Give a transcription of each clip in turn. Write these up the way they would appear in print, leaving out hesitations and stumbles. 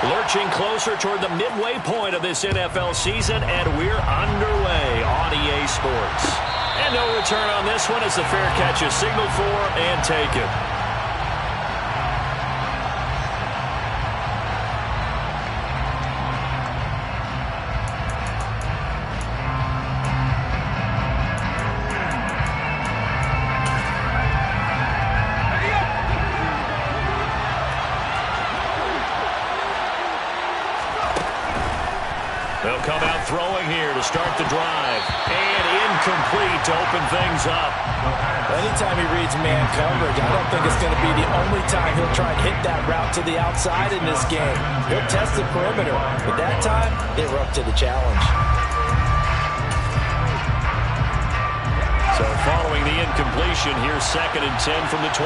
Lurching closer toward the midway point of this NFL season, and we're underway on EA Sports. And no return on this one as the fair catch is signaled for and taken. They'll come out throwing here to start the drive. And incomplete to open things up. Anytime he reads man coverage, I don't think it's going to be the only time he'll try and hit that route to the outside in this game. He'll test the perimeter, but that time, they were up to the challenge. So following the incompletion, here's 2nd and 10 from the 25.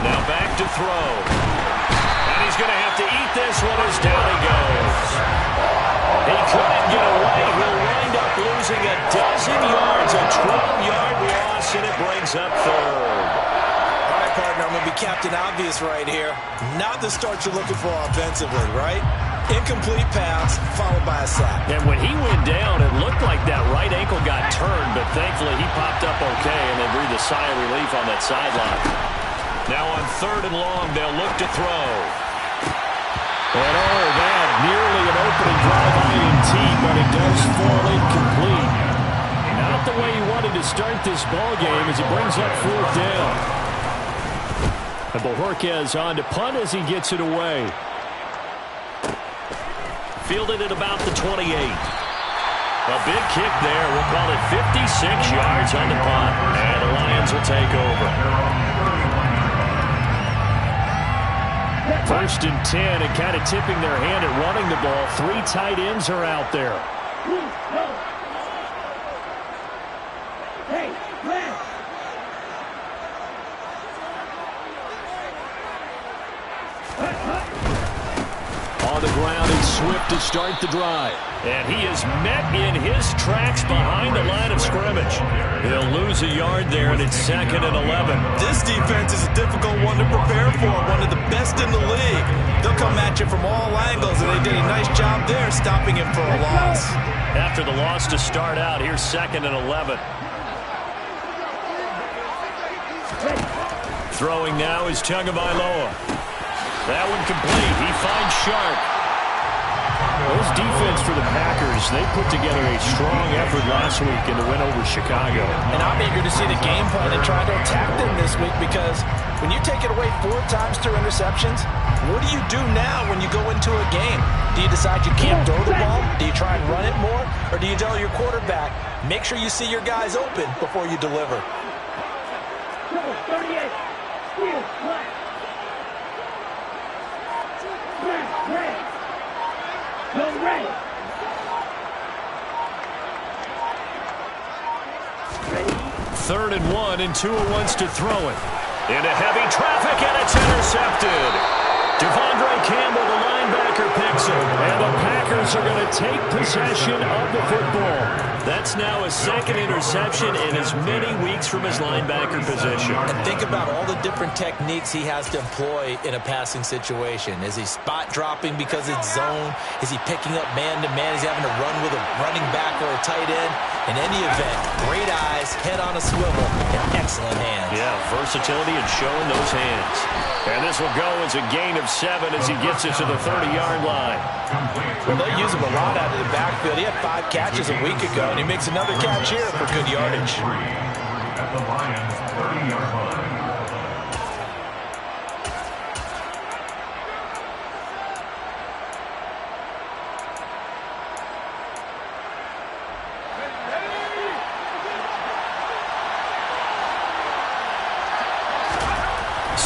Now back to throw. He's going to have to eat this one as down he goes. He couldn't get away. He'll wind up losing a dozen yards, a 12-yard loss, and it brings up 3rd. All right, partner, I'm going to be Captain Obvious right here. Not the start you're looking for offensively, right? Incomplete pass, followed by a sack. And when he went down, it looked like that right ankle got turned, but thankfully he popped up okay, and they breathed a sigh of relief on that sideline. Now on 3rd and long, they'll look to throw. And oh, that nearly an opening drive INT, but it does fall incomplete. Not the way he wanted to start this ball game as he brings up 4th down. And Bojorquez on to punt as he gets it away. Fielded at about the 28. A big kick there. We'll call it 56 yards on the punt. And the Lions will take over. 1st and 10, and kind of tipping their hand at running the ball. 3 tight ends are out there. On the ground, it's Swift to start the drive. And he is met in his tracks behind the line of scrimmage. He'll lose a yard there, and it's 2nd and 11. This defense is a difficult one to prepare for, one of the best in the league. They'll come at you from all angles, and they did a nice job there stopping him for a loss. After the loss to start out, here's 2nd and 11. Throwing now is Tagovailoa. That one complete. He finds Sharp. Those defense for the Packers, they put together a strong effort last week in the win over Chicago. And I'm eager to see the game plan and try to attack them this week, because when you take it away 4 times through interceptions, what do you do now when you go into a game? Do you decide you can't throw the ball? Do you try and run it more? Or do you tell your quarterback, make sure you see your guys open before you deliver? 38. Third and 1, and Tua wants to throw it. Into heavy traffic, and it's intercepted. Devondre Campbell, the linebacker, picks it. And the Packers are going to take possession of the football. That's now a 2nd interception in as many weeks from his linebacker position. And think about all the different techniques he has to employ in a passing situation. Is he spot dropping because it's zone? Is he picking up man-to-man? Is he having to run with a running back or a tight end? In any event, great eyes, head on a swivel, and excellent hands. Yeah, versatility and showing those hands. And this will go as a gain of 7 as he gets it to the 30-yard line. Well, they use him a lot out of the backfield. He had 5 catches a week ago, and he makes another catch here for good yardage. At the Lions' 30-yard line.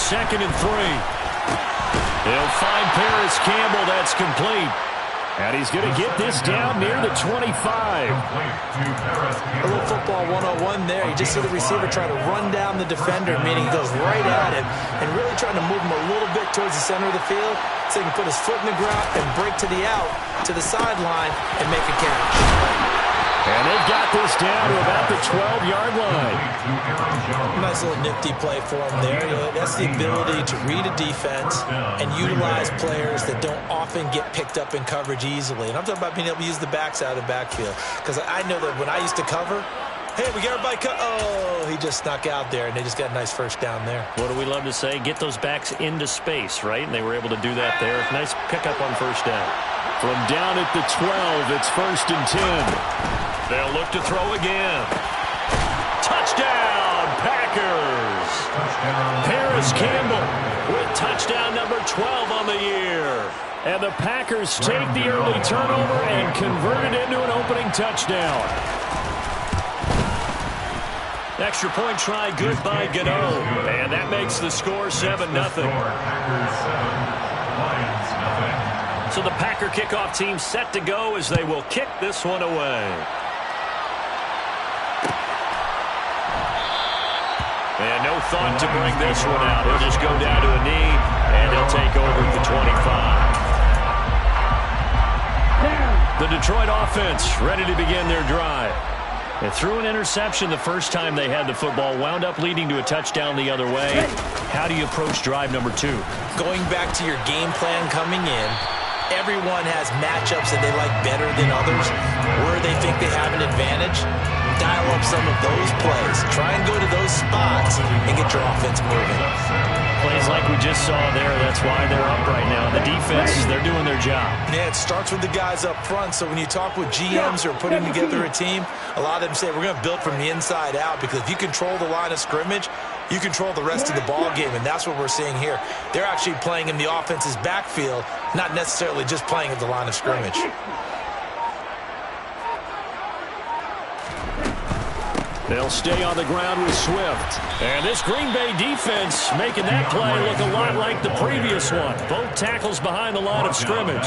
Second and 3. They'll find Paris Campbell. That's complete. And he's going to get this down near the 25. A little football 101 there. You just see the receiver try to run down the defender, meaning he goes right at him, and really trying to move him a little bit towards the center of the field so he can put his foot in the ground and break to the out, to the sideline, and make a catch. And they've got this down to about the 12-yard line. Nice little nifty play for him there. That's the ability to read a defense and utilize players that don't often get picked up in coverage easily. And I'm talking about being able to use the backs out of the backfield. Because I know that when I used to cover, hey, we got everybody cut. Oh, he just snuck out there, and they just got a nice first down there. What do we love to say? Get those backs into space, right? And they were able to do that there. Nice pickup on first down. From down at the 12, it's 1st and 10. They'll look to throw again. Touchdown, Packers! Paris Campbell with touchdown number 12 on the year. And the Packers take the early turnover and convert it into an opening touchdown. Extra point try, good by Gano. And that makes the score 7-0. So the Packer kickoff team set to go as they will kick this one away. And no thought to bring this one out. He'll just go down to a knee, and he'll take over at the 25. The Detroit offense ready to begin their drive. They threw an interception the first time they had the football, wound up leading to a touchdown the other way. How do you approach drive number 2? Going back to your game plan coming in, everyone has matchups that they like better than others. Where they think they have an advantage, dial up some of those plays. Try and go to those spots and get your offense moving. Plays like we just saw there, that's why they're up right now. The defense, they're doing their job. Yeah, it starts with the guys up front. So when you talk with GMs who are putting together a team, a lot of them say we're going to build from the inside out, because if you control the line of scrimmage, you control the rest of the ball game, and that's what we're seeing here. They're actually playing in the offense's backfield, not necessarily just playing at the line of scrimmage. They'll stay on the ground with Swift. And this Green Bay defense making that play look a lot like the previous one. Both tackles behind the line of scrimmage.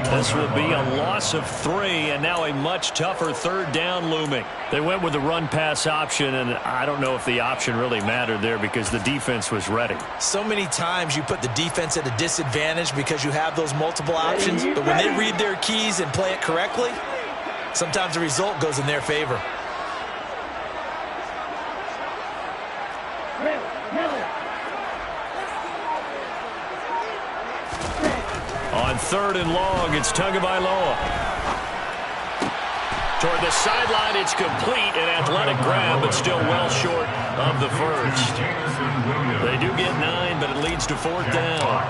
This will be a loss of 3, and now a much tougher 3rd down looming. They went with the run-pass option, and I don't know if the option really mattered there because the defense was ready. So many times you put the defense at a disadvantage because you have those multiple options, but when they read their keys and play it correctly, sometimes the result goes in their favor. On 3rd and long, it's Tagovailoa. Toward the sideline, it's complete, an athletic grab, but still well short of the first. They do get 9, but it leads to 4th down.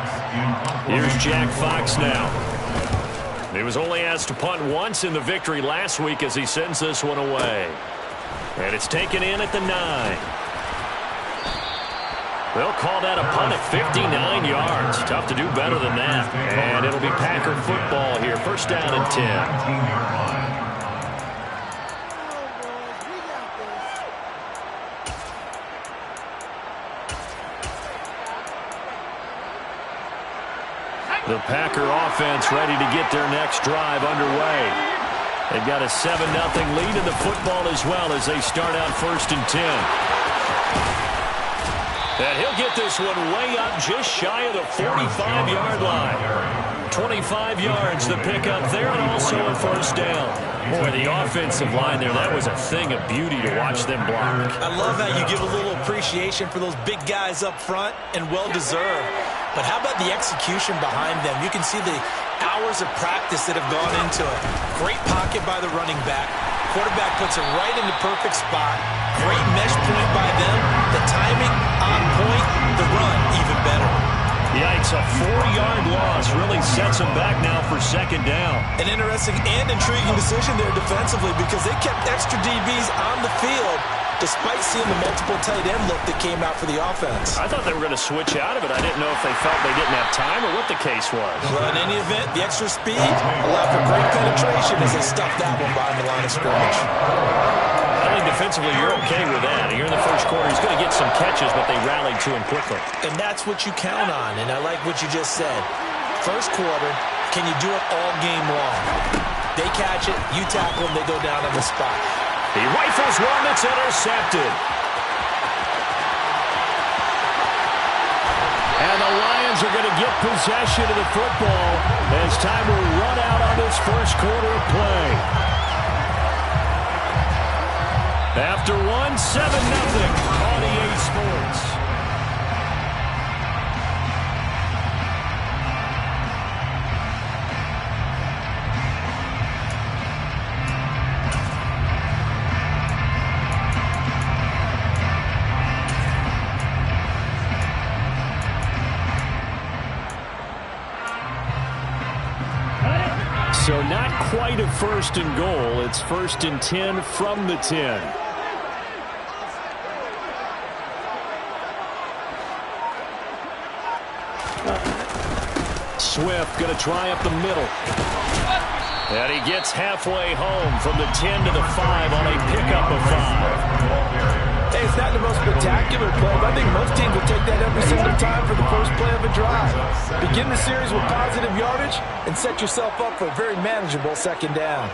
Here's Jack Fox now. He was only asked to punt once in the victory last week as he sends this one away. And it's taken in at the 9. They'll call that a punt at 59 yards. Tough to do better than that. And it'll be Packer football here. 1st down and 10. The Packer offense ready to get their next drive underway. They've got a 7-0 lead in the football as well as they start out 1st and 10. And he'll get this one way up just shy of the 45-yard line. 25 yards the pickup there, and also a 1st down. Boy, the offensive line there, that was a thing of beauty to watch them block. I love how you give a little appreciation for those big guys up front, and well-deserved. But how about the execution behind them? You can see the hours of practice that have gone into it. Great pocket by the running back. Quarterback puts it right in the perfect spot. Great mesh point by them. The timing on point. The run even better. Yikes, a 4-yard loss really sets them back now for 2nd down. An interesting and intriguing decision there defensively, because they kept extra DBs on the field despite seeing the multiple tight end look that came out for the offense. I thought they were going to switch out of it. I didn't know if they felt they didn't have time or what the case was. Well, in any event, the extra speed allowed for great penetration as they stuffed that one behind the line of scrimmage. I think defensively you're okay with that. Here in the first quarter, he's going to get some catches, but they rallied to him quickly. And that's what you count on, and I like what you just said. First quarter, can you do it all game long? They catch it, you tackle them, they go down on the spot. He rifles one that's intercepted. And the Lions are going to get possession of the football as time will run out on this first quarter of play. After one, 7-0, on EA Sports. So not quite a first and goal. It's first and 10 from the 10. Swift going to try up the middle. And he gets halfway home from the 10 to the 5 on a pickup of 5. Hey, it's not the most spectacular play, but I think most teams will take that every single time for the first play of a drive. Begin the series with positive yardage and set yourself up for a very manageable second down.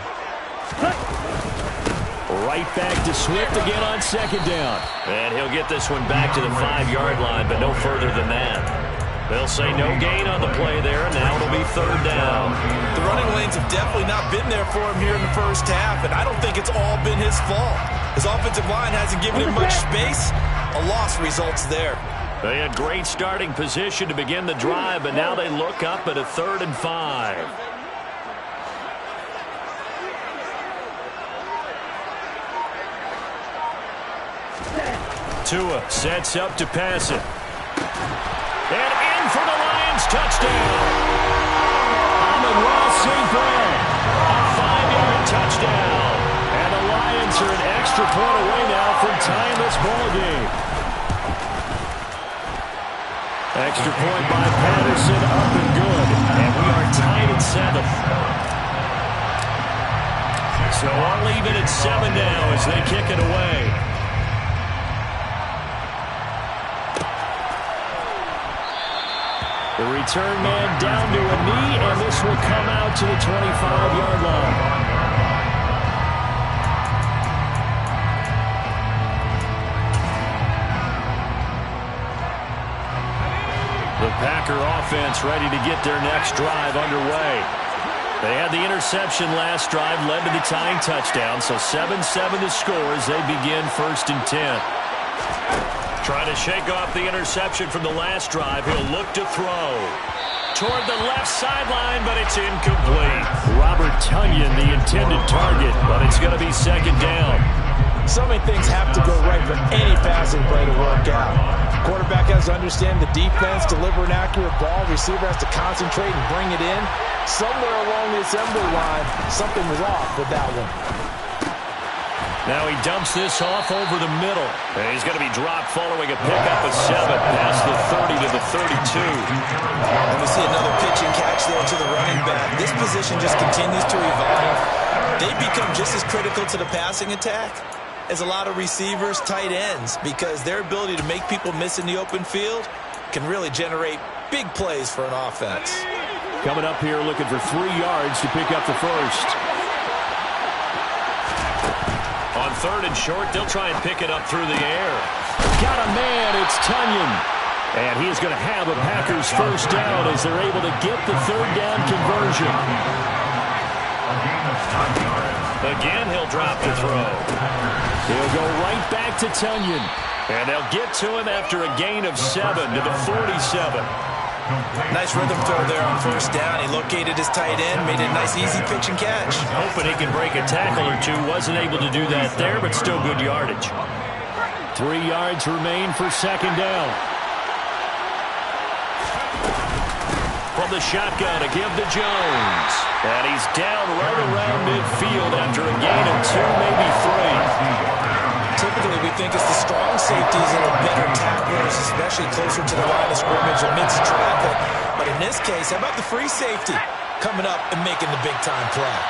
Right back to Swift again on second down. And he'll get this one back to the 5-yard line, but no further than that. They'll say no gain on the play there, and now it'll be third down. The running lanes have definitely not been there for him here in the first half, and I don't think it's all been his fault. His offensive line hasn't given him much space. A loss results there. They had great starting position to begin the drive, but now they look up at a 3rd and 5. Tua sets up to pass it. And in for the Lions, touchdown. Amon-Ra St. Brown, a 5-yard touchdown. And the Lions are an extra point away now from tying this ball game. Extra point by Patterson, up and good. And we are tied at 7. So all even at 7 now as they kick it away. The return man down to a knee, and this will come out to the 25-yard line. The Packer offense ready to get their next drive underway. They had the interception last drive, led to the tying touchdown, so 7-7 the score as they begin 1st and 10. Trying to shake off the interception from the last drive. He'll look to throw. Toward the left sideline, but it's incomplete. Robert Tonyan, the intended target, but it's going to be second down. So many things have to go right for any passing play to work out. Quarterback has to understand the defense, deliver an accurate ball. Receiver has to concentrate and bring it in. Somewhere along the assembly line, something was off with that one. Now he dumps this off over the middle. And he's going to be dropped following a pickup of 7 past the 30 to the 32. And we see another pitch and catch there to the running back. This position just continues to evolve. They become just as critical to the passing attack as a lot of receivers, tight ends, because their ability to make people miss in the open field can really generate big plays for an offense. Coming up here looking for 3 yards to pick up the first. On 3rd and short, they'll try and pick it up through the air. Got a man, it's Tonyan. And he is going to have a Packers first down as they're able to get the 3rd down conversion. Again, he'll drop to throw. He'll go right back to Tonyan. And they'll get to him after a gain of 7 to the 47. Nice rhythm throw there on first down. He located his tight end, made a nice easy pitch and catch. Hoping he can break a tackle or two. Wasn't able to do that there, but still good yardage. 3 yards remain for second down. From the shotgun, a give to Jones. And he's down right around midfield after a gain of 2, maybe 3. Typically, we think it's the strong safeties that are better tacklers, especially closer to the line of scrimmage amidst traffic. But in this case, how about the free safety coming up and making the big-time play?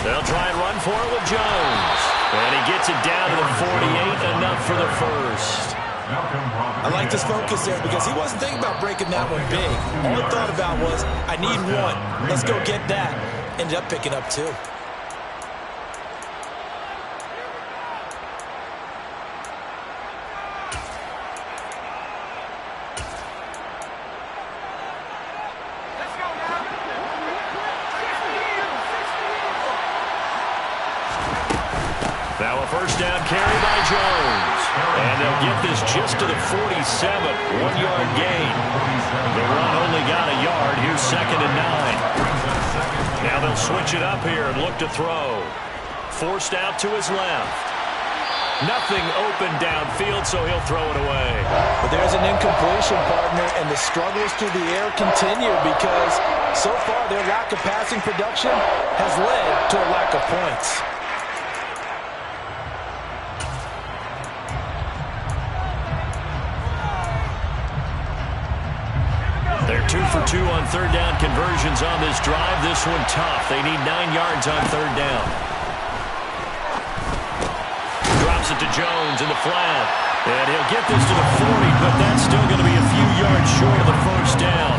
They'll try and run for it with Jones. And he gets it down to the 48, enough for the first. I like this focus there because he wasn't thinking about breaking that one big. All he thought about was, I need 1. Let's go get that. Ended up picking up 2. get this just to the 47. 1-yard gain. The run only got a yard. Here's 2nd and 9. Now they'll switch it up here and look to throw. Forced out to his left. Nothing open downfield, so he'll throw it away. But there's an incompletion, partner, and the struggles through the air continue because so far their lack of passing production has led to a lack of points. They're 2 for 2 on third down conversions on this drive. This one tough. They need 9 yards on third down. Drops it to Jones in the flat. And he'll get this to the 40, but that's still going to be a few yards short of the first down.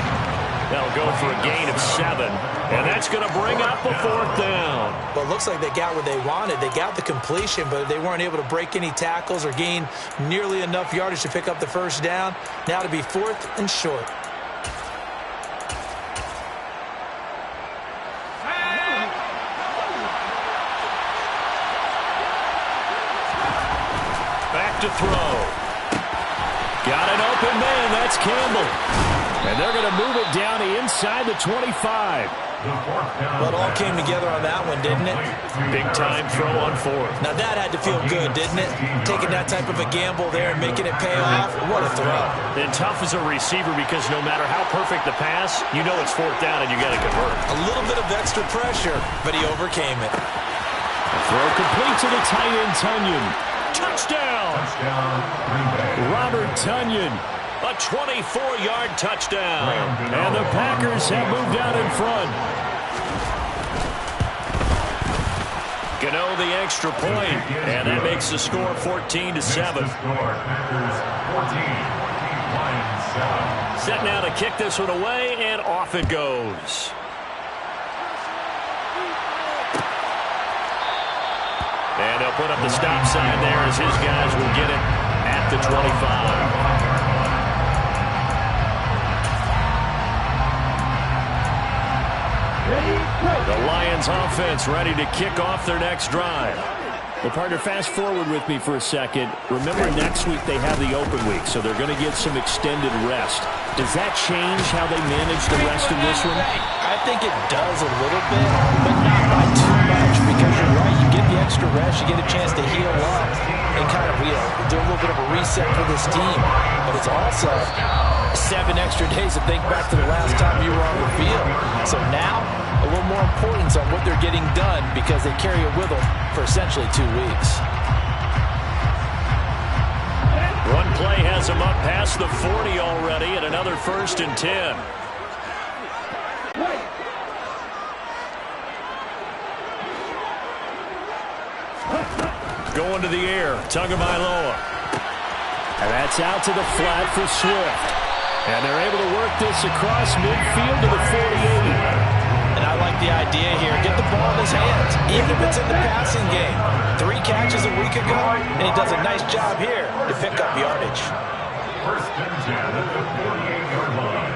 They'll go for a gain of 7, and that's going to bring up a 4th down. Well, it looks like they got what they wanted. They got the completion, but they weren't able to break any tackles or gain nearly enough yardage to pick up the first down. Now to be 4th and short. To throw. Got an open man. That's Campbell. And they're going to move it down to inside the 25. Well, it all came together on that one, didn't it? Big time throw on 4th. Now that had to feel good, didn't it? Taking that type of a gamble there and making it pay off. What a throw. And tough as a receiver because no matter how perfect the pass, you know it's 4th down and you got to convert. A little bit of extra pressure, but he overcame it. Throw complete to the tight end, Tunyon. Touchdown! Robert Tunyon. A 24-yard touchdown. And the Packers have moved out in front. Gano the extra point, and that makes the score 14-7. Set now to kick this one away, and off it goes. And they'll put up the stop sign there as his guys will get it at the 25. The Lions offense ready to kick off their next drive. Well, partner, fast forward with me for a second. Remember, next week they have the open week, so they're going to get some extended rest. Does that change how they manage the rest of this one? I think it does a little bit, but not by too much, because you're right. You get the extra rest. You get a chance to heal up and kind of do a little bit of a reset for this team. But it's also 7 extra days to think back to the last time you were on the field. So now, a little more importance on what they're getting done because they carry it with them for essentially 2 weeks. One play has them up past the 40 already at another 1st and 10. Going to the air, Tagovailoa. And that's out to the flat for Swift. And they're able to work this across midfield to the 48. And I like the idea here. Get the ball in his hands, even if it's in the passing game. 3 catches a week ago, and he does a nice job here to pick up yardage. 1st and 10 at the 48-yard line.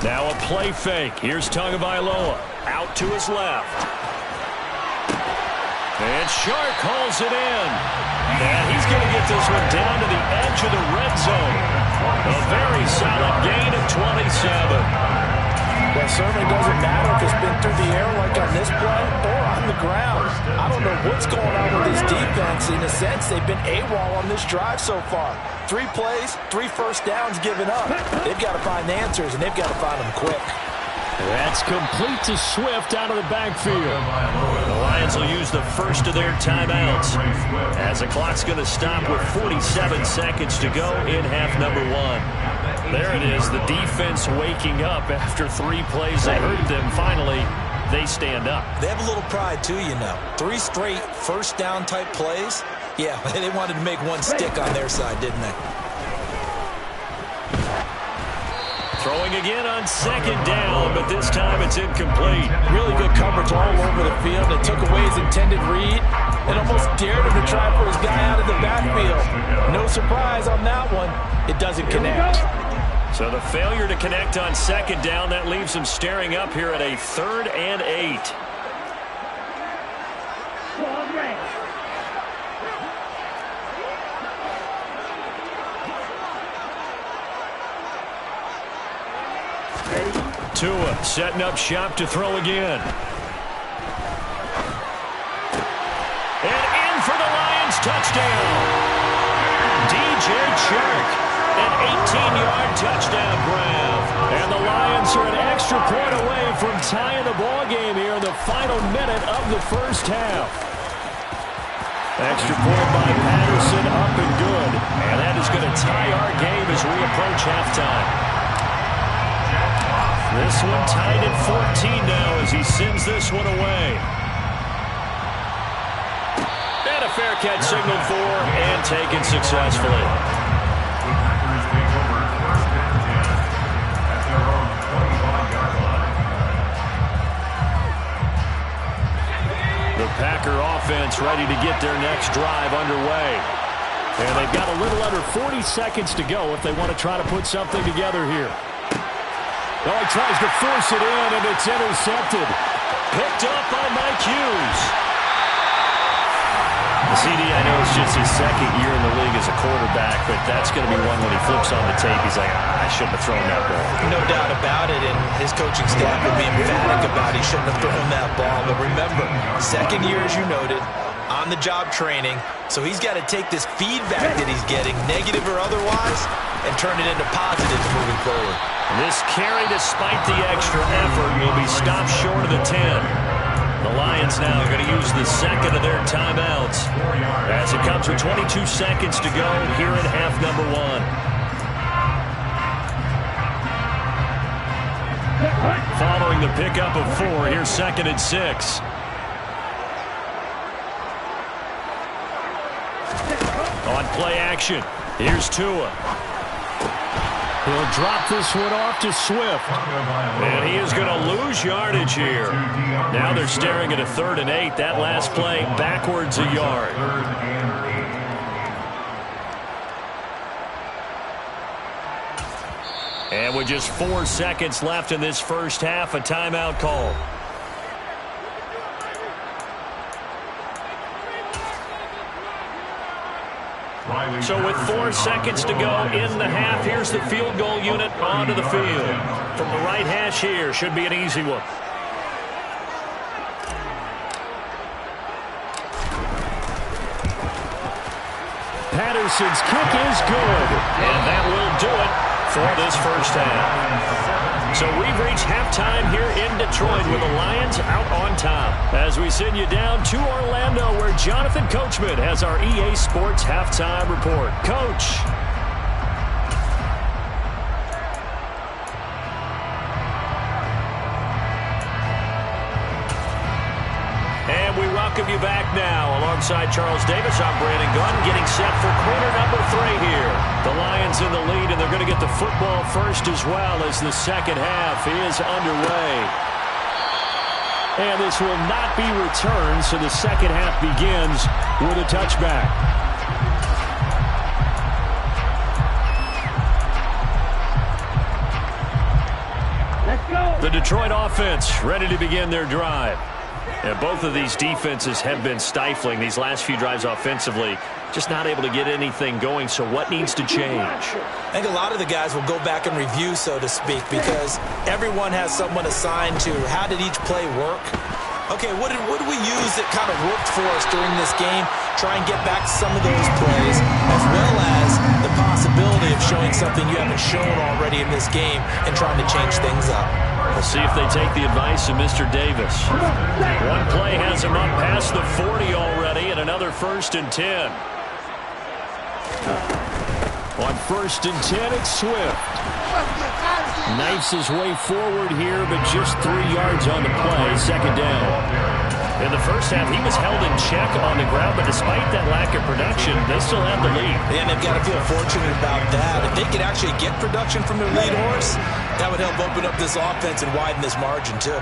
Now a play fake. Here's Tagovailoa out to his left. And Shark hauls it in. And he's going to get this one down to the edge of the red zone. A very solid gain of 27. Well, it certainly doesn't matter if it's been through the air like on this play or on the ground. I don't know what's going on with this defense. In a sense, they've been AWOL on this drive so far. 3 plays, 3 first downs given up. They've got to find the answers, and they've got to find them quick. That's complete to Swift out of the backfield. The Lions will use the first of their timeouts as the clock's going to stop with 47 seconds to go in half number 1. There it is, the defense waking up after 3 plays. They hurt them. Finally, they stand up. They have a little pride, too, you know. 3 straight first down type plays. Yeah, they wanted to make one stick on their side, didn't they? Throwing again on 2nd down, but this time it's incomplete. Really good coverage all over the field. It took away his intended read and almost dared him to try for his guy out of the backfield. No surprise on that one. It doesn't connect. So the failure to connect on 2nd down, that leaves him staring up here at a 3rd and 8. Tua setting up shop to throw again. And in for the Lions touchdown. DJ Chark, an 18-yard touchdown grab. And the Lions are an extra point away from tying the ball game here in the final minute of the first half. Extra point by Patterson, up and good. And that is going to tie our game as we approach halftime. This one tied at 14 now as he sends this one away. And a fair catch signaled for and taken successfully. The Packer offense ready to get their next drive underway. And they've got a little under 40 seconds to go if they want to try to put something together here. Oh, he tries to force it in, and it's intercepted. Picked up by Mike Hughes. The CD, I know it's just his second year in the league as a quarterback, but that's going to be one when he flips on the tape. He's like, I shouldn't have thrown that ball. No doubt about it, and his coaching staff will be emphatic about he shouldn't have thrown that ball. But remember, second year, as you noted, on-the-job training, so he's got to take this feedback that he's getting, negative or otherwise, and turn it into positives moving forward. This carry, despite the extra effort, will be stopped short of the 10. The Lions now are going to use the second of their timeouts as it comes with 22 seconds to go here in half number 1. Following the pickup of 4, here's 2nd and 6. On play action, here's Tua. He'll drop this one off to Swift. And he is going to lose yardage here. Now they're staring at a 3rd and 8. That last play backwards a yard. And with just 4 seconds left in this first half, a timeout call. So with 4 seconds to go in the half, here's the field goal unit onto the field. From the right hash here, should be an easy one. Patterson's kick is good. And that will do it for this first half. So we've reached halftime here in Detroit with the Lions out on top. As we send you down to Orlando where Jonathan Coachman has our EA Sports halftime report. Coach. And we welcome you back now. Alongside Charles Davis, I'm Brandon Gunn, getting set for quarter number 3 here. The Lions in the lead, and they're going to get the football first as well as the second half is underway. And this will not be returned, so the second half begins with a touchback. Let's go. The Detroit offense ready to begin their drive. And both of these defenses have been stifling these last few drives offensively. Just not able to get anything going, so what needs to change? I think a lot of the guys will go back and review, so to speak, because everyone has someone assigned to how did each play work. Okay, what did we use that kind of worked for us during this game? Try and get back some of those plays, as well as the possibility of showing something you haven't shown already in this game and trying to change things up. We'll see if they take the advice of Mr. Davis. One play has him up past the 40 already, and another 1st and 10. On 1st and 10, it's Swift. Knifes his way forward here, but just 3 yards on the play, 2nd down. In the first half, he was held in check on the ground, but despite that lack of production, they still have the lead. And they've got to feel fortunate about that. If they could actually get production from their lead horse, that would help open up this offense and widen this margin, too.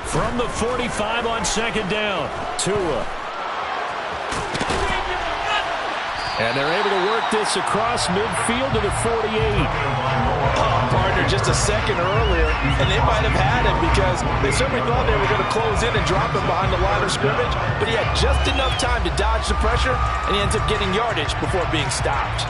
From the 45 on 2nd down, Tua. And they're able to work this across midfield to the 48. partner just a second earlier, and they might have had him because they certainly thought they were going to close in and drop him behind the line of scrimmage, but he had just enough time to dodge the pressure, and he ends up getting yardage before being stopped.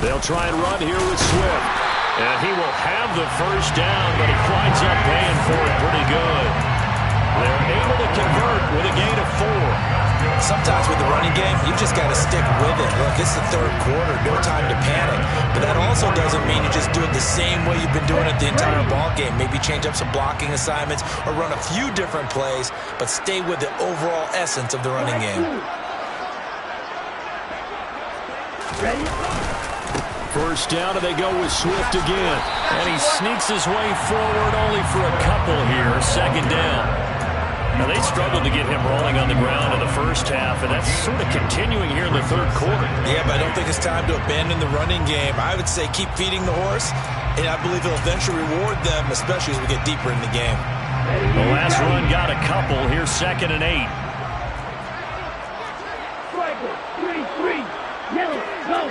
They'll try and run here with Swift. And he will have the first down, but he winds up paying for it pretty good. They're able to convert with a gain of 4. Sometimes with the running game, you've just got to stick with it. Look, it's the third quarter, no time to panic. But that also doesn't mean you just do it the same way you've been doing it the entire ball game. Maybe change up some blocking assignments or run a few different plays, but stay with the overall essence of the running game. Ready? First down, and they go with Swift again. And he sneaks his way forward only for a couple here. Second down. Now, they struggled to get him rolling on the ground in the first half, and that's sort of continuing here in the third quarter. Yeah, but I don't think it's time to abandon the running game. I would say keep feeding the horse, and I believe he'll eventually reward them, especially as we get deeper in the game. The last run got a couple. Here's 2nd and 8. Striker, 3-3, yellow, go.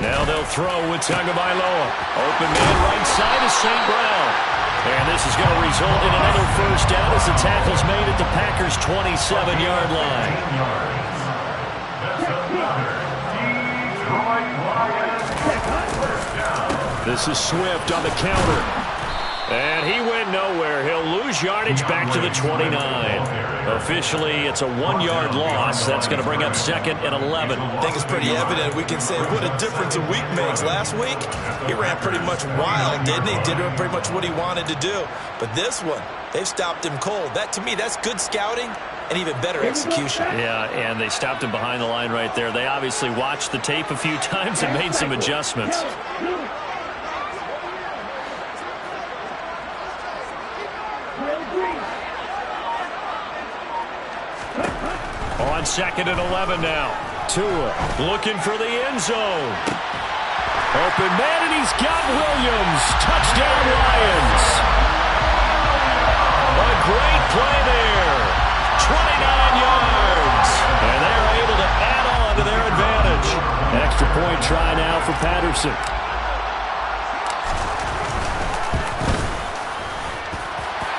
Now they'll throw with Tagovailoa. Open man right side is St. Brown. And this is going to result in another first down as the tackle's made at the Packers' 27-yard line. This is Swift on the counter. And he went nowhere. He'll lose yardage back to the 29. Officially, it's a 1-yard loss. That's going to bring up 2nd and 11. I think it's pretty evident. We can say what a difference a week makes. Last week, he ran pretty much wild, didn't he? Did pretty much what he wanted to do. But this one, they've stopped him cold. That, to me, that's good scouting and even better execution. Yeah, and they stopped him behind the line right there. They obviously watched the tape a few times and made some adjustments. On 2nd and 11 now. Tua looking for the end zone. Open man, and he's got Williams. Touchdown, Lions. A great play there. 29 yards. And they're able to add on to their advantage. Extra point try now for Patterson.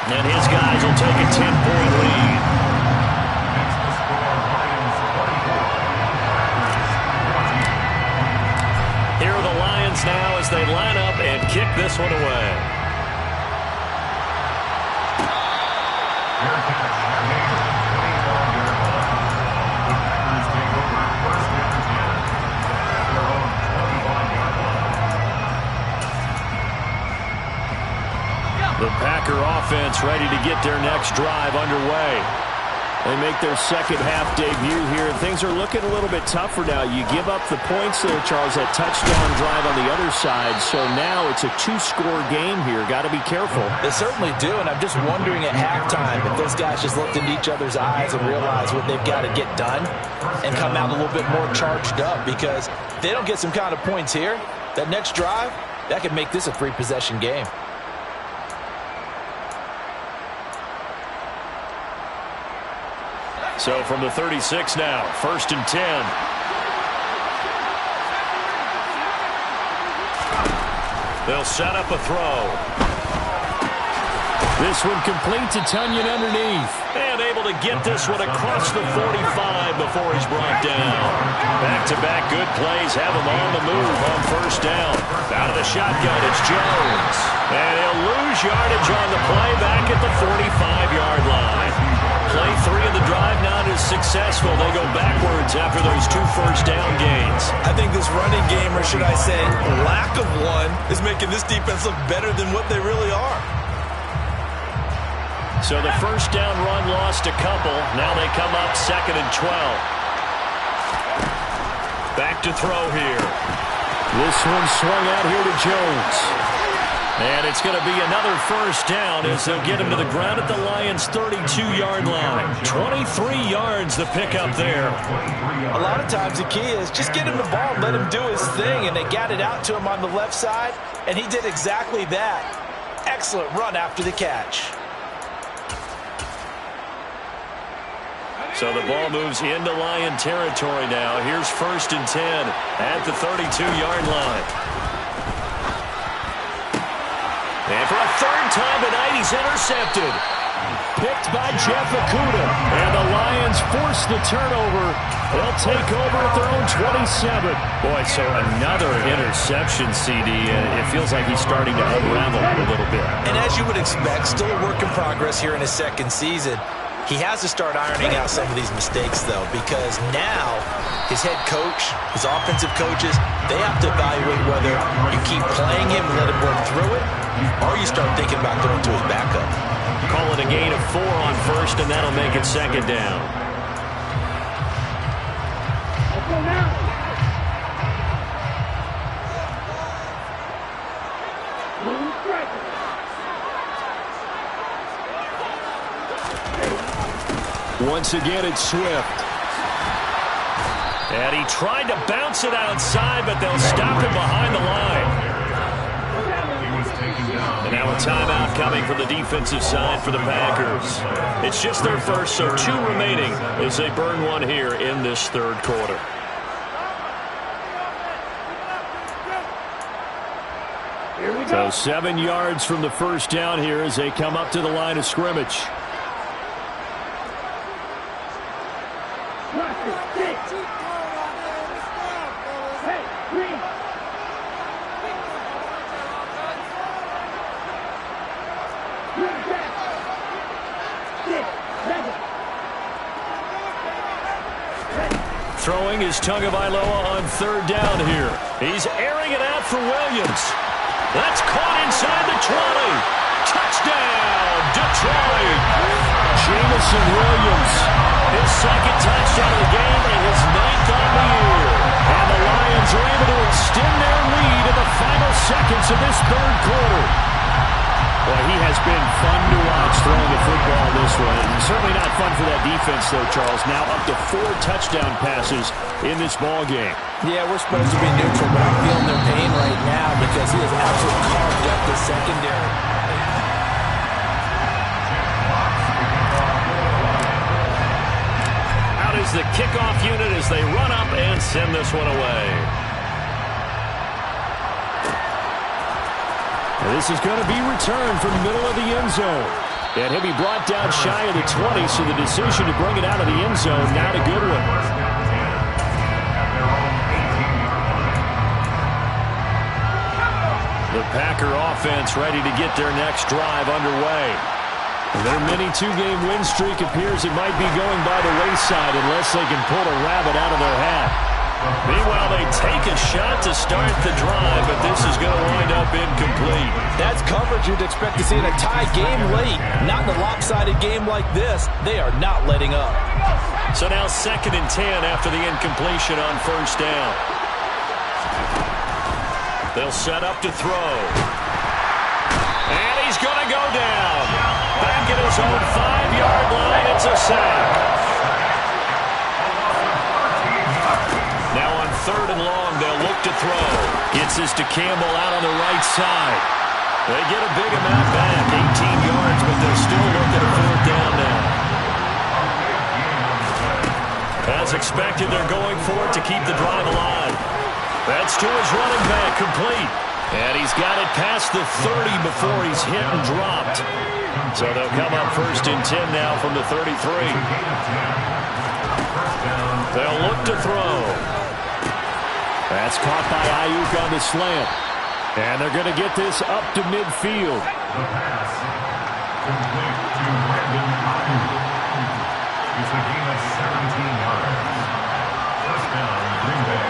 And his guys will take a 10-point lead. Here are the Lions now as they line up and kick this one away. The Packer offense ready to get their next drive underway. They make their second half debut here, and things are looking a little bit tougher now. You give up the points there, Charles, that touchdown drive on the other side, so now it's a 2-score game here. Got to be careful. They certainly do, and I'm just wondering at halftime if those guys just looked into each other's eyes and realized what they've got to get done and come out a little bit more charged up, because if they don't get some kind of points here, that next drive, that could make this a 3-possession game. So from the 36 now, 1st and 10. They'll set up a throw. This one complete to Tunyon underneath. And able to get this one across the 45 before he's brought down. Back-to-back good plays have him on the move on 1st down. Out of the shotgun, it's Jones. And he'll lose yardage on the play back at the 45-yard line. Play 3 of the drive not as successful. They go backwards after those 2 first-down gains. I think this running game, or should I say lack of one, is making this defense look better than what they really are. So the first down run lost a couple. Now they come up 2nd and 12. Back to throw here. This one swung out here to Jones. And it's going to be another first down as they'll get him to the ground at the Lions' 32-yard line. 23 yards the pickup there. A lot of times the key is just get him the ball and let him do his thing, and they got it out to him on the left side, and he did exactly that. Excellent run after the catch. So the ball moves into Lion territory now. Here's 1st and 10 at the 32-yard line. And for a third time tonight, he's intercepted. Picked by Jeff Okudah. And the Lions force the turnover. They'll take over at their own 27. Boy, so another interception, CD. It feels like he's starting to unravel a little bit. And as you would expect, still a work in progress here in his second season. He has to start ironing out some of these mistakes, though, because now his head coach, his offensive coaches, they have to evaluate whether you keep playing him and let him work through it, or you start thinking about going to his backup. Call it a gain of 4 on 1st, and that'll make it 2nd down. Once again, it's Swift. And he tried to bounce it outside, but they'll stop him behind the line. And now a timeout coming from the defensive side for the Packers. It's just their first, so 2 remaining as they burn one here in this 3rd quarter. So 7 yards from the first down here as they come up to the line of scrimmage. Throwing is Tagovailoa on 3rd down here. He's airing it out for Williams. That's caught inside the 20. Touchdown, Detroit. Jamison Williams. His 2nd touchdown of the game and his 9th on the year. And the Lions are able to extend their lead in the final seconds of this 3rd quarter. Well, he has been fun to watch throwing the football this way. And certainly not fun for that defense, though, Charles. Now up to 4 touchdown passes in this ball game. Yeah, we're supposed to be neutral, but I'm feeling their pain right now because he has absolutely carved up the secondary. Out is the kickoff unit as they run up and send this one away. This is going to be returned from the middle of the end zone. And he'll be brought down shy of the 20, so the decision to bring it out of the end zone, not a good one. The Packer offense ready to get their next drive underway. Their mini 2-game win streak appears it might be going by the wayside unless they can pull a rabbit out of their hat. Meanwhile, they take a shot to start the drive, but this is going to wind up incomplete. That's coverage you'd expect to see in a tie game late. Not in a lopsided game like this. They are not letting up. So now 2nd and 10 after the incompletion on 1st down. They'll set up to throw. And he's going to go down. Back at his own 5-yard line, it's a sack. Now on 3rd and long, they'll look to throw. Gets this to Campbell out on the right side. They get a big amount back, 18 yards, but they're still looking at 4th down now. As expected, they're going for it to keep the drive alive. That's to his running back, complete. And he's got it past the 30 before he's hit and dropped. So they'll come up 1st and 10 now from the 33. They'll look to throw. That's caught by Ayuk on the slant. And they're going to get this up to midfield. The pass complete to Brandon Ayuk. It's a gain of 17 yards. First down, Green Bay.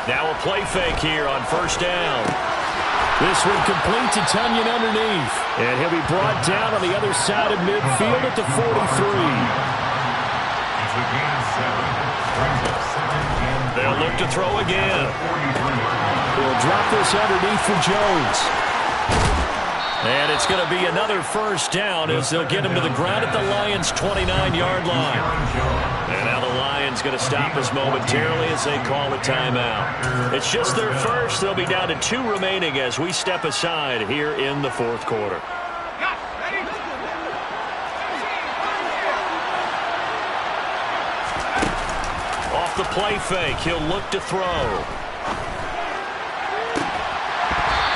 Now a play fake here on 1st down. This one complete to Tunyon underneath. And he'll be brought down on the other side of midfield at the 43. It's a gain of 7. Brings up 2nd and 3. They'll look to throw again. He'll drop this underneath for Jones. And it's going to be another first down as they'll get him to the ground at the Lions' 29-yard line. And now the Lions going to stop us momentarily as they call a timeout. It's just their first. They'll be down to 2 remaining as we step aside here in the fourth quarter. Off the play fake, he'll look to throw.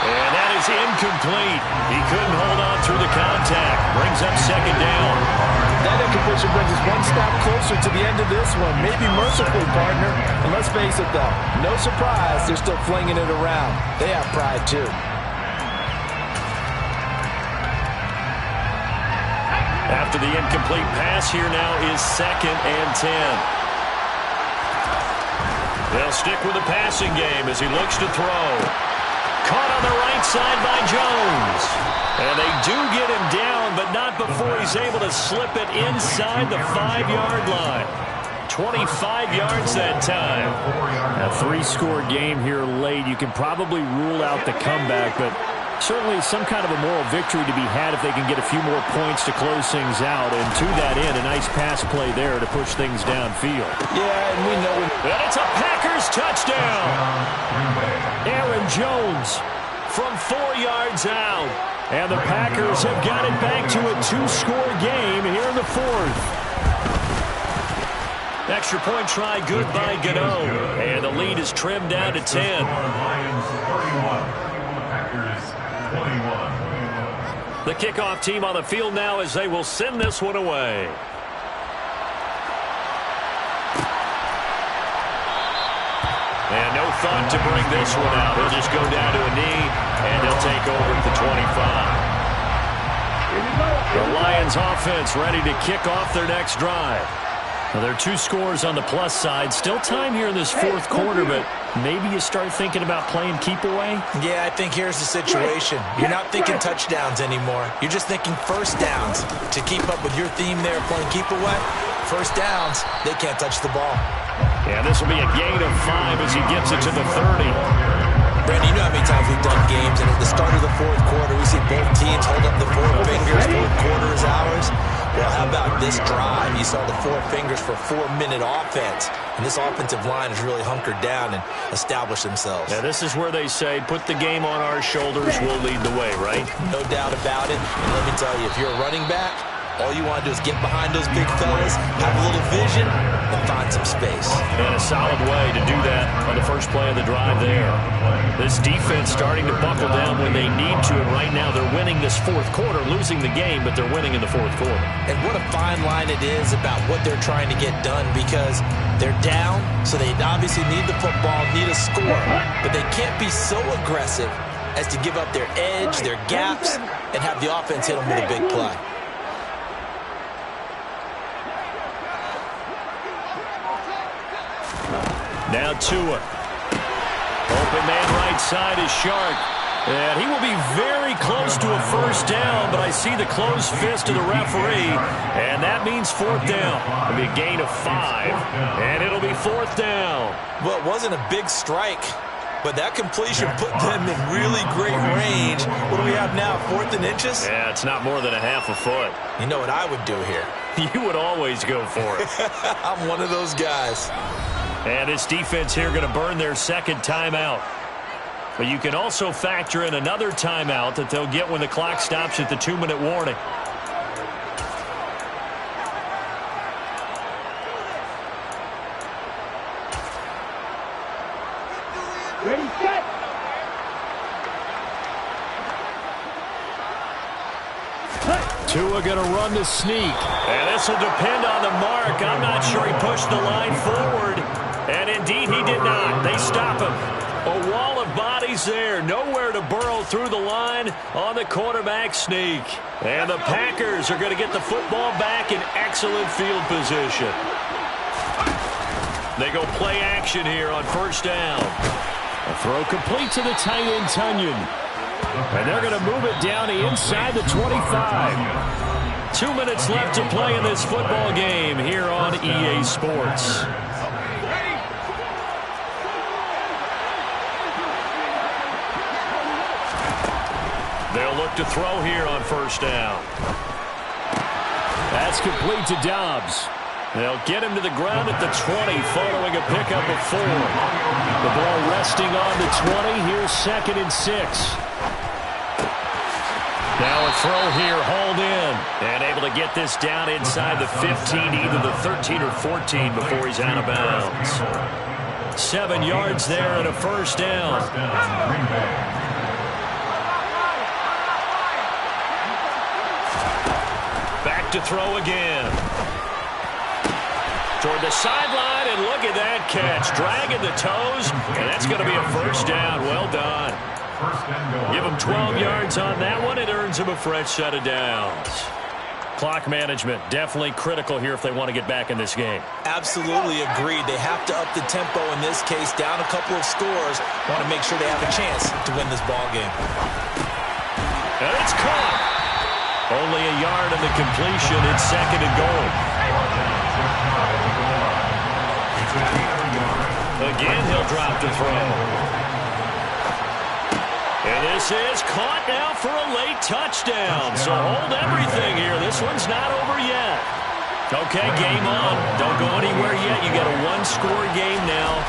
And that is incomplete. He couldn't hold on through the contact. Brings up second down. That incompletion brings us one step closer to the end of this one. Maybe mercifully, partner. And let's face it, though. No surprise, they're still flinging it around. They have pride, too. After the incomplete pass, here now is 2nd and 10. They'll stick with the passing game as he looks to throw. Caught on the right side by Jones. And they do get him down, but not before he's able to slip it inside the 5-yard line. 25 yards that time. A 3-score game here late. You can probably rule out the comeback, but certainly some kind of a moral victory to be had if they can get a few more points to close things out. And to that end, a nice pass play there to push things downfield. Yeah, and we know. And it's a Packers touchdown. Aaron Jones From 4 yards out. And the Packers have got it back to a 2-score game here in the 4th. Extra point try good by Gano. And the lead is trimmed down to 10. The kickoff team on the field now as they will send this one away. And no thought to bring this one out. He'll just go down to a knee, and they'll take over at the 25. The Lions offense ready to kick off their next drive. Well, there are 2 scores on the plus side. Still time here in this 4th quarter, but maybe you start thinking about playing keep away? Yeah, I think here's the situation. You're not thinking touchdowns anymore. You're just thinking first downs. To keep up with your theme there, playing keep away, first downs, they can't touch the ball. Yeah, this will be a gain of 5 as he gets it to the 30. Brandon, you know how many times we've done games, and at the start of the 4th quarter, we see both teams hold up the 4 fingers, 4th quarter is ours. Well, how about this drive? You saw the 4 fingers for 4-minute offense, and this offensive line has really hunkered down and established themselves. Now, this is where they say, put the game on our shoulders, we'll lead the way, right? No doubt about it, and let me tell you, if you're a running back, all you want to do is get behind those big fellas, have a little vision, and find some space. And a solid way to do that on the first play of the drive there. This defense starting to buckle down when they need to, and right now they're winning this 4th quarter, losing the game, but they're winning in the 4th quarter. And what a fine line it is about what they're trying to get done, because they're down, so they obviously need the football, need a score, but they can't be so aggressive as to give up their edge, their gaps, and have the offense hit them with a big play. Now Tua. Open man right side is Shark. And he will be very close to a first down, but I see the closed fist of the referee, and that means 4th down. It'll be a gain of 5, and it'll be 4th down. Well, it wasn't a big strike, but that completion put them in really great range. What do we have now, 4th and inches? Yeah, it's not more than a half a foot. You know what I would do here? You would always go for it. I'm one of those guys. And this defense here going to burn their 2nd timeout. But you can also factor in another timeout that they'll get when the clock stops at the 2-minute warning. Ready, set. Tua going to run the sneak. And this will depend on the mark. I'm not sure he pushed the line forward. And indeed, he did not. They stop him. A wall of bodies there. Nowhere to burrow through the line on the quarterback sneak. And the Packers are going to get the football back in excellent field position. They go play action here on first down. A throw complete to the tight end, Tunyon. And they're going to move it down inside the 25. 2 minutes left to play in this football game here on EA Sports. They'll look to throw here on first down. That's complete to Dobbs. They'll get him to the ground at the 20 following a pickup of 4. The ball resting on the 20. Here's 2nd and 6. Now a throw here, hauled in. And able to get this down inside the 15, either the 13 or 14 before he's out of bounds. 7 yards there and a first down. Back to throw again. Toward the sideline, and look at that catch. Dragging the toes, and that's going to be a first down. Well done. Give him 12 yards on that one. It earns him a fresh set of downs. Clock management, definitely critical here if they want to get back in this game. Absolutely agreed. They have to up the tempo in this case, down a couple of scores. Want to make sure they have a chance to win this ball game. And it's caught. Only a yard in the completion. It's 2nd and goal. Again, he'll drop to throw. And this is caught now for a late touchdown. So hold everything here. This one's not over yet. Okay, game on. Don't go anywhere yet. You got a one-score game now.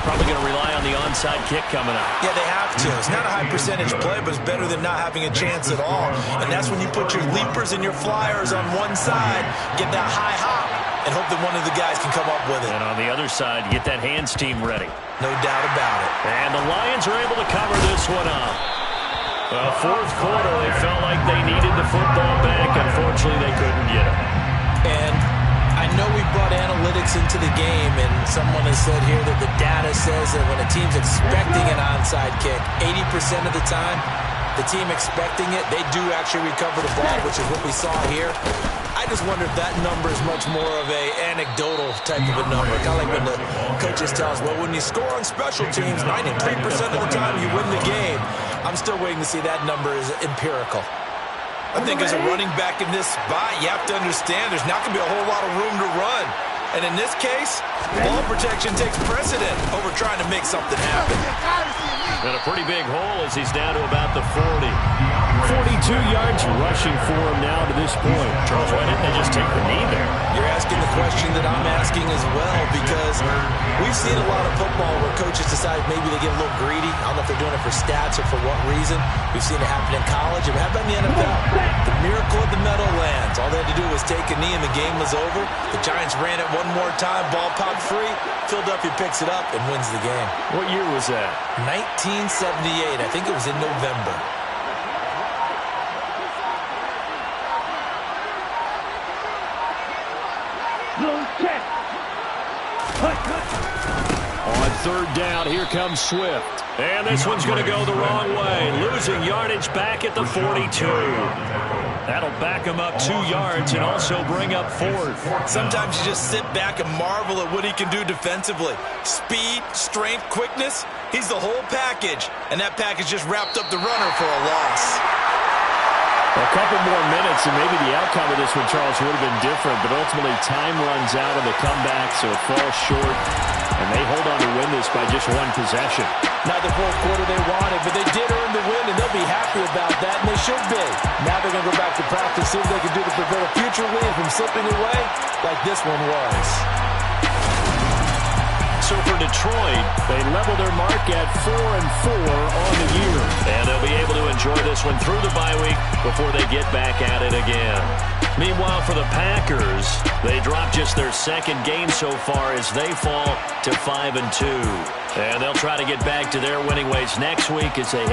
Probably going to rely on the onside kick coming up. Yeah, they have to. It's not a high percentage play, but it's better than not having a chance at all. And that's when you put your leapers and your flyers on one side, get that high hop, and hope that one of the guys can come up with it. And on the other side, get that hands team ready. No doubt about it. And the Lions are able to cover this one up. Well, fourth quarter, they felt like they needed the football back. Unfortunately, they couldn't get it. And I know we brought analytics into the game, and someone has said here that the data says that when a team's expecting an onside kick, 80% of the time, the team expecting it, they do actually recover the ball, which is what we saw here. I just wonder if that number is much more of a anecdotal type of a number. Kind of like when the coaches tell us, well, when you score on special teams, 93% of the time you win the game. I'm still waiting to see that number is empirical. I think as a running back in this spot, you have to understand there's not going to be a whole lot of room to run. And in this case, ball protection takes precedent over trying to make something happen. And a pretty big hole as he's down to about the 40. 42 yards rushing for him now to this point. Charles, why didn't they just take the knee there? You're asking the question that I'm asking as well, because we've seen a lot of football where coaches decide maybe they get a little greedy. I don't know if they're doing it for stats or for what reason. We've seen it happen in college, and we have done in the NFL. The miracle of the Meadowlands. All they had to do was take a knee, and the game was over. The Giants ran it one more time, ball popped free. Philadelphia picks it up and wins the game. What year was that? 1978. I think it was in November. On 3rd down, here comes Swift. And this one's going to go the wrong way. Losing yardage back at the 42. That'll back him up 2 yards and also bring up 4th. Sometimes you just sit back and marvel at what he can do defensively. Speed, strength, quickness. He's the whole package. And that package just wrapped up the runner for a loss. A couple more minutes, and maybe the outcome of this one, Charles, would have been different. But ultimately, time runs out on the comeback, so it falls short. And they hold on to win this by just one possession. Not the fourth quarter they wanted, but they did earn the win, and they'll be happy about that, and they should be. Now they're going to go back to practice, see what they can do to prevent a future win from slipping away like this one was. So for Detroit, they level their mark at 4-4 on the year. And they'll be able to enjoy this one through the bye week before they get back at it again. Meanwhile, for the Packers, they drop just their 2nd game so far as they fall to 5-2. And they'll try to get back to their winning ways next week as they head